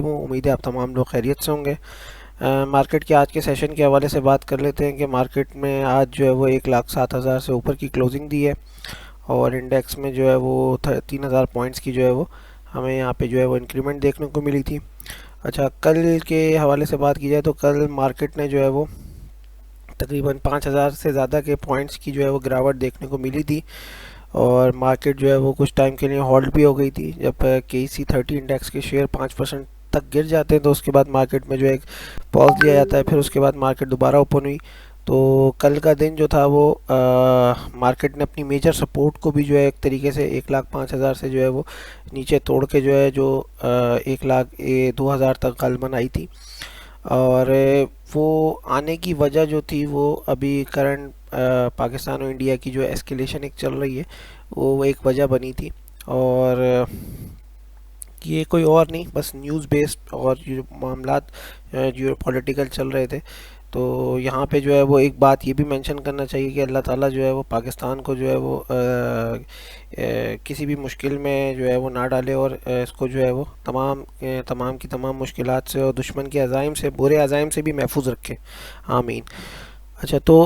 उम्मीद है आप तमाम लोग खैरियत से होंगे। मार्केट के आज के सेशन के हवाले से बात कर लेते हैं कि मार्केट में आज जो है वो 1,07,000 से ऊपर की क्लोजिंग दी है और इंडेक्स में जो है वो 3,000 पॉइंट्स की जो है वो हमें यहाँ पे जो है वो इंक्रीमेंट देखने को मिली थी। अच्छा, कल के हवाले से बात की जाए तो कल मार्केट ने जो है वो तकरीबन 5,000 से ज़्यादा के पॉइंट्स की जो है वो गिरावट देखने को मिली थी और मार्केट जो है वो कुछ टाइम के लिए होल्ड भी हो गई थी। जब KC30 इंडेक्स के शेयर 5% तक गिर जाते हैं तो उसके बाद मार्केट में जो एक पॉज दिया जाता है, फिर उसके बाद मार्केट दोबारा ओपन हुई। तो कल का दिन जो था वो मार्केट ने अपनी मेजर सपोर्ट को भी जो है एक तरीके से 1,05,000 से जो है वो नीचे तोड़ के जो है जो 1,02,000 तक कल बनाई थी। और वो आने की वजह जो थी वो अभी करंट पाकिस्तान और इंडिया की जो एस्केलेशन एक चल रही है वो एक वजह बनी थी। और ये कोई और नहीं, बस न्यूज़ बेस्ड और जो मामलात जो पॉलिटिकल चल रहे थे। तो यहाँ पे जो है वो एक बात ये भी मेंशन करना चाहिए कि अल्लाह ताला जो है वो पाकिस्तान को जो है वो किसी भी मुश्किल में जो है वो ना डाले और इसको जो है वो तमाम की तमाम मुश्किलात से और दुश्मन के अज़ाइम से, बुरे अज़ाइम से भी महफूज रखे। आमीन। अच्छा, तो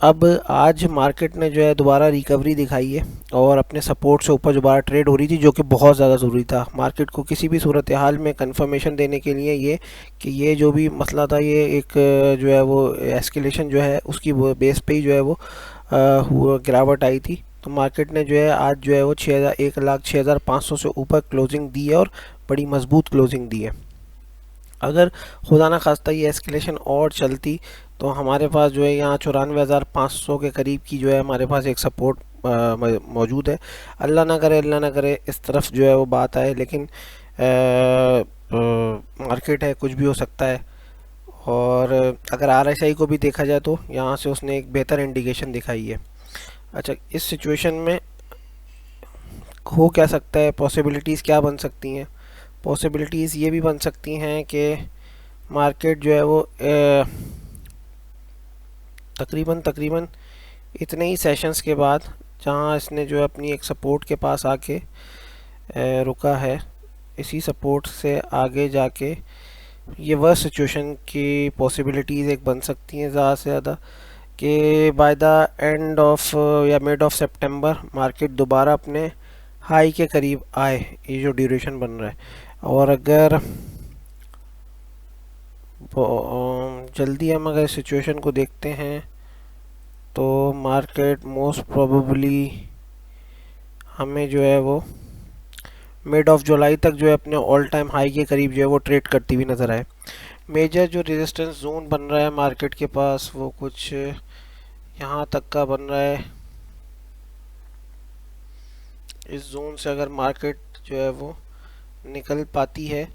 अब आज मार्केट ने जो है दोबारा रिकवरी दिखाई है और अपने सपोर्ट से ऊपर दोबारा ट्रेड हो रही थी, जो कि बहुत ज़्यादा ज़रूरी था मार्केट को किसी भी सूरत हाल में कंफर्मेशन देने के लिए ये कि ये जो भी मसला था ये एक जो है वो एस्केलेशन जो है उसकी वो बेस पे ही जो है वो गिरावट आई थी। तो मार्केट ने जो है आज जो है वो 1,06,500 से ऊपर क्लोजिंग दी है और बड़ी मजबूत क्लोजिंग दी है। अगर खुदा ना खास्ता ये एस्केलेशन और चलती तो हमारे पास जो है यहाँ 94,500 के करीब की जो है हमारे पास एक सपोर्ट मौजूद है। अल्लाह ना करे इस तरफ जो है वो बात आए, लेकिन मार्केट है, कुछ भी हो सकता है। और अगर RSI को भी देखा जाए तो यहाँ से उसने एक बेहतर इंडिकेशन दिखाई है। अच्छा, इस सिचुएशन में हो क्या सकता है, पॉसिबिलिटीज़ क्या बन सकती हैं? पॉसिबिलिटीज़ ये भी बन सकती हैं कि मार्केट जो है वो तकरीबन इतने ही सेशंस के बाद जहां इसने जो है अपनी एक सपोर्ट के पास आके रुका है, इसी सपोर्ट से आगे जाके ये वह सिचुएशन की पॉसिबिलिटीज़ एक बन सकती हैं ज़्यादा से ज़्यादा कि बाय द एंड ऑफ या मिड ऑफ सितंबर मार्केट दोबारा अपने हाई के करीब आए, ये जो ड्यूरेशन बन रहा है। और अगर जल्दी हम अगर सिचुएशन को देखते हैं तो मार्केट मोस्ट प्रोबेबली हमें जो है वो मिड ऑफ जुलाई तक जो है अपने ऑल टाइम हाई के करीब जो है वो ट्रेड करती हुई नज़र आए। मेजर जो रेजिस्टेंस जोन बन रहा है मार्केट के पास वो कुछ यहाँ तक का बन रहा है। इस जोन से अगर मार्केट जो है वो निकल पाती है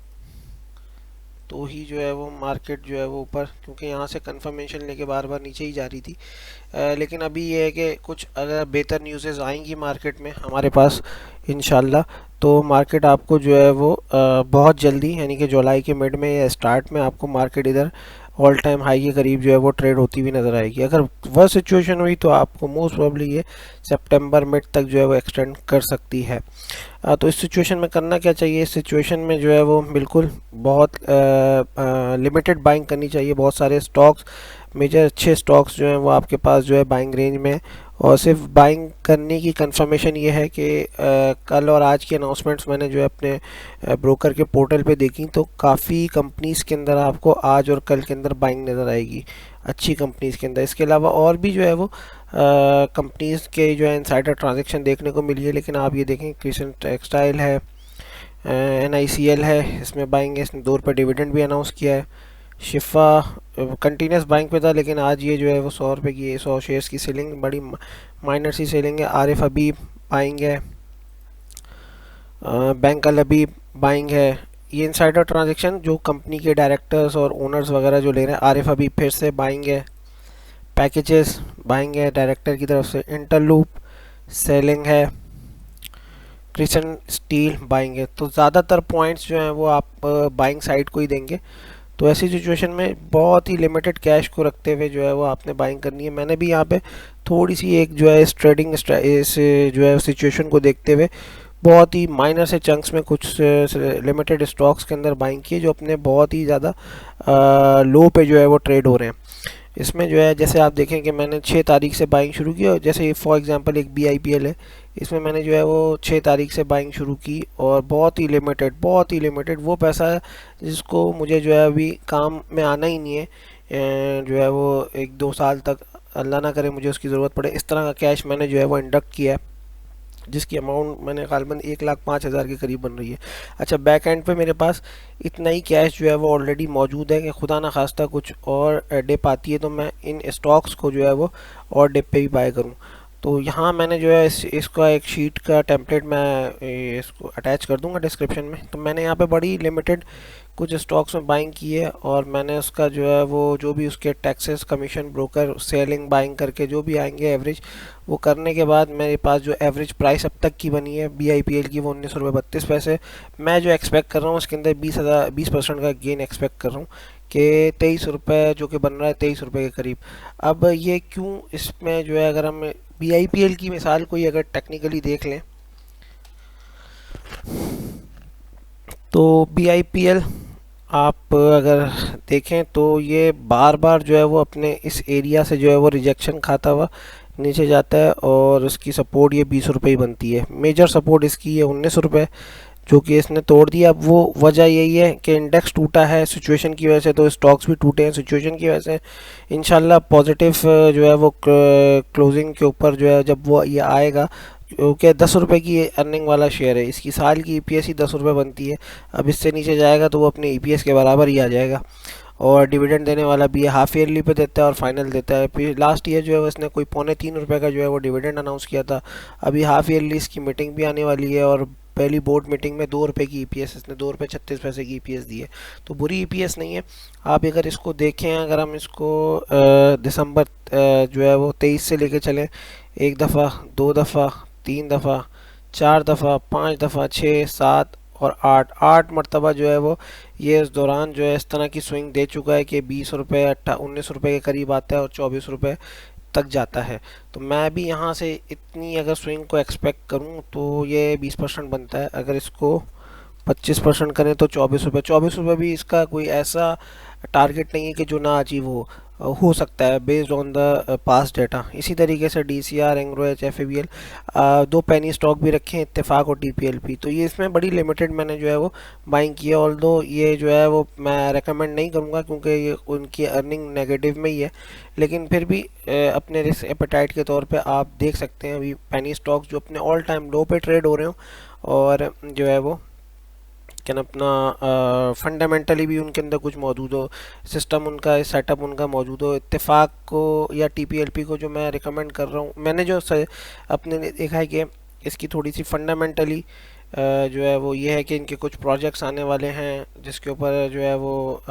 तो ही जो है वो मार्केट जो है वो ऊपर, क्योंकि यहाँ से कंफर्मेशन लेके बार बार नीचे ही जा रही थी। लेकिन अभी ये है कि कुछ अगर बेहतर न्यूज़ेस आएंगी मार्केट में हमारे पास इंशाल्लाह, तो मार्केट आपको जो है वो बहुत जल्दी यानी कि जुलाई के मिड में या स्टार्ट में आपको मार्केट इधर ऑल टाइम हाई के करीब जो है वो ट्रेड होती हुई नज़र आएगी। अगर वह सिचुएशन हुई तो आपको मोस्ट प्रोबेबली ये सितंबर मिड तक जो है वो एक्सटेंड कर सकती है। तो इस सिचुएशन में करना क्या चाहिए? इस सिचुएशन में जो है वो बिल्कुल बहुत लिमिटेड बाइंग करनी चाहिए। बहुत सारे स्टॉक्स, मेजर अच्छे स्टॉक्स जो हैं वो आपके पास जो है बाइंग रेंज में, और सिर्फ बाइंग करने की कंफर्मेशन ये है कि कल और आज की अनाउंसमेंट्स मैंने जो है अपने ब्रोकर के पोर्टल पे देखी तो काफ़ी कंपनीज़ के अंदर आपको आज और कल के अंदर बाइंग नज़र आएगी, अच्छी कंपनीज़ के अंदर। इसके अलावा और भी जो है वो कंपनीज़ के जो है इनसाइडर ट्रांजैक्शन देखने को मिली है। लेकिन आप ये देखें, क्रिसेंट टेक्सटाइल है, NICL है, इसमें बाइंग है, इसने 2 रुपये डिविडेंड भी अनाउंस किया है। शिफा कंटिन्यूस बाइंग पे था, लेकिन आज ये जो है वो 100 रुपये की 100 शेयर्स की सेलिंग, बड़ी माइनर सी सेलिंग है। आरिफ हबीब बाइंग है, बैंक अल हबीब बाइंग है। ये इनसाइडर ट्रांजैक्शन जो कंपनी के डायरेक्टर्स और ओनर्स वगैरह जो ले रहे हैं। आरिफ हबीब फिर से बाइंग है, पैकेजेस बाइंग है डायरेक्टर की तरफ से। इंटरलूप सेलिंग है, क्रिसन स्टील बाइंग है। तो ज़्यादातर पॉइंट्स जो हैं वो आप बाइंग साइड को ही देंगे। तो ऐसी सिचुएशन में बहुत ही लिमिटेड कैश को रखते हुए जो है वो आपने बाइंग करनी है। मैंने भी यहाँ पे थोड़ी सी एक जो है इस ट्रेडिंग इस जो है सिचुएशन को देखते हुए बहुत ही माइनर से चंक्स में कुछ लिमिटेड स्टॉक्स के अंदर बाइंग की है, जो अपने बहुत ही ज़्यादा लो पे जो है वो ट्रेड हो रहे हैं। इसमें जो है जैसे आप देखें कि मैंने 6 तारीख से बाइंग शुरू की, और जैसे फॉर एग्जांपल एक BIPL है, इसमें मैंने जो है वो 6 तारीख से बाइंग शुरू की, और बहुत ही लिमिटेड वो पैसा है जिसको मुझे जो है अभी काम में आना ही नहीं है, जो है वो 1-2 साल तक अल्लाह ना करे मुझे उसकी ज़रूरत पड़े, इस तरह का कैश मैंने जो है वो इंडक्ट किया है, जिसकी अमाउंट मैंने गालबन 1,05,000 के करीब बन रही है। अच्छा, बैक एंड पे मेरे पास इतना ही कैश जो है वो ऑलरेडी मौजूद है कि खुदा ना खास्ता कुछ और डिप आती है तो मैं इन स्टॉक्स को जो है वो और डिप पे भी बाय करूं। तो यहाँ मैंने जो है इसका एक शीट का टेम्पलेट मैं इसको अटैच कर दूंगा डिस्क्रिप्शन में। तो मैंने यहाँ पे बड़ी लिमिटेड कुछ स्टॉक्स में बाइंग की है, और मैंने उसका जो है वो जो भी उसके taxes, commission, broker, selling, buying करके जो भी आएंगे एवरेज, वो करने के बाद मेरे पास जो एवरेज प्राइस अब तक की बनी है BIPL की वो 19 रुपये 32 पैसे। मैं जो एक्सपेक्ट कर रहा हूँ उसके अंदर 20% का गेन एक्सपेक्ट कर रहा हूँ कि 23 रुपये जो कि बन रहा है 23 रुपये के करीब। अब ये क्यों, इसमें जो है अगर हम BIPL की मिसाल कोई अगर टेक्निकली देख लें तो BIPL आप अगर देखें तो ये बार बार जो है वो अपने इस एरिया से जो है वो रिजेक्शन खाता हुआ नीचे जाता है, और उसकी सपोर्ट ये 20 रुपये ही बनती है। मेजर सपोर्ट इसकी है 19 रुपये, जो कि इसने तोड़ दिया। अब वो वजह यही है कि इंडेक्स टूटा है सिचुएशन की वजह से, तो स्टॉक्स भी टूटे हैं सिचुएशन की वजह से। इंशाल्लाह पॉजिटिव जो है वो क्लोजिंग के ऊपर जो है जब वो ये आएगा, क्योंकि 10 रुपये की अर्निंग वाला शेयर है, इसकी साल की EPS ही 10 रुपये बनती है। अब इससे नीचे जाएगा तो वो अपने EPS के बराबर ही आ जाएगा, और डिविडेंड देने वाला भी है, हाफ ईयरली पे देता है और फाइनल देता है। फिर लास्ट ईयर जो है इसने कोई 2.75 रुपये का जो है वो डिविडेंड अनाउंस किया था। अभी हाफ ईयरली इसकी मीटिंग भी आने वाली है, और पहली बोर्ड मीटिंग में 2 रुपये की EPS इसने 2 रुपये 36 पैसे की EPS दी है। तो बुरी EPS नहीं है। आप अगर इसको देखें, अगर हम इसको दिसंबर जो है वो 23 से लेके चलें, 1 दफ़ा, 2 दफ़ा, 3 दफ़ा, 4 दफ़ा, 5 दफ़ा, 6, 7 और 8 मरतबा जो है वो ये इस दौरान जो है इस तरह की स्विंग दे चुका है कि 20 रुपये 19 रुपये के करीब आता है और 24 रुपये तक जाता है। तो मैं भी यहाँ से इतनी अगर स्विंग को एक्सपेक्ट करूँ तो ये 20% बनता है। अगर इसको 25% करें तो 24 रुपये भी इसका कोई ऐसा टारगेट नहीं है कि जो ना अचीव हो सकता है based on the past data. इसी तरीके से DCR, एंग्रोएच, FABL, 2 पेनी स्टॉक भी रखे हैं, इत्तेफाक और TPLP। तो ये इसमें बड़ी लिमिटेड मैंने जो है वो बाइंग किया, ऑल्दो ये जो है वो मैं रेकमेंड नहीं करूँगा क्योंकि ये उनकी अर्निंग नेगेटिव में ही है, लेकिन फिर भी अपने रिस्क एपेटाइट के तौर पे आप देख सकते हैं अभी पेनी स्टॉक्स जो अपने ऑल टाइम लो पे ट्रेड हो रहे हो, और जो है वो क्या अपना फंडामेंटली भी उनके अंदर कुछ मौजूद हो, सिस्टम उनका, सेटअप उनका मौजूद हो। इत्तेफाक को या TPLP को जो मैं रिकमेंड कर रहा हूँ, मैंने जो अपने देखा है कि इसकी थोड़ी सी फंडामेंटली जो है वो ये है कि इनके कुछ प्रोजेक्ट्स आने वाले हैं जिसके ऊपर जो है वो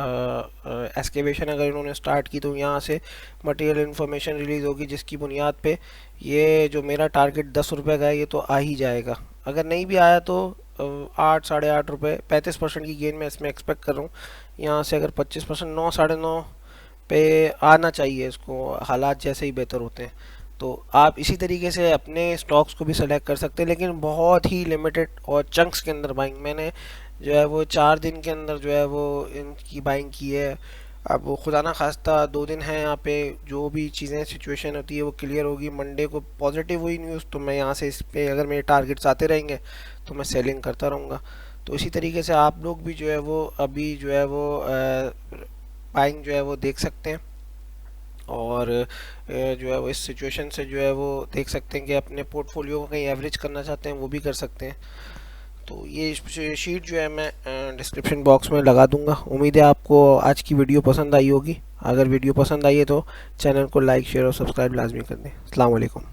एक्सकेवेशन अगर इन्होंने स्टार्ट की तो यहाँ से मटेरियल इन्फॉर्मेशन रिलीज़ होगी, जिसकी बुनियाद पे ये जो मेरा टारगेट 10 रुपये का है ये तो आ ही जाएगा। अगर नहीं भी आया तो 8 साढ़े 8 रुपये 35% की गेन मैं इसमें एक्सपेक्ट कर रहा हूँ। यहाँ से अगर 25% 9 साढ़े 9 पे आना चाहिए इसको, हालात जैसे ही बेहतर होते हैं। तो आप इसी तरीके से अपने स्टॉक्स को भी सेलेक्ट कर सकते हैं, लेकिन बहुत ही लिमिटेड और चंक्स के अंदर बाइंग। मैंने जो है वो 4 दिन के अंदर जो है वो इनकी बाइंग की है। अब वो खुदा ना खास्ता 2 दिन हैं यहाँ पे, जो भी चीज़ें सिचुएशन होती है वो क्लियर होगी। मंडे को पॉजिटिव हुई न्यूज़ तो मैं यहाँ से इस पे अगर मेरे टारगेट्स आते रहेंगे तो मैं सेलिंग करता रहूँगा। तो इसी तरीके से आप लोग भी जो है वो अभी जो है वो बाइंग जो है वो देख सकते हैं, और जो है वो इस सिचुएशन से जो है वो देख सकते हैं कि अपने पोर्टफोलियो को कहीं एवरेज करना चाहते हैं वो भी कर सकते हैं। तो ये शीट जो है मैं डिस्क्रिप्शन बॉक्स में लगा दूंगा। उम्मीद है आपको आज की वीडियो पसंद आई होगी। अगर वीडियो पसंद आई है तो चैनल को लाइक, शेयर और सब्सक्राइब लाजमी कर दें। अस्सलाम वालेकुम।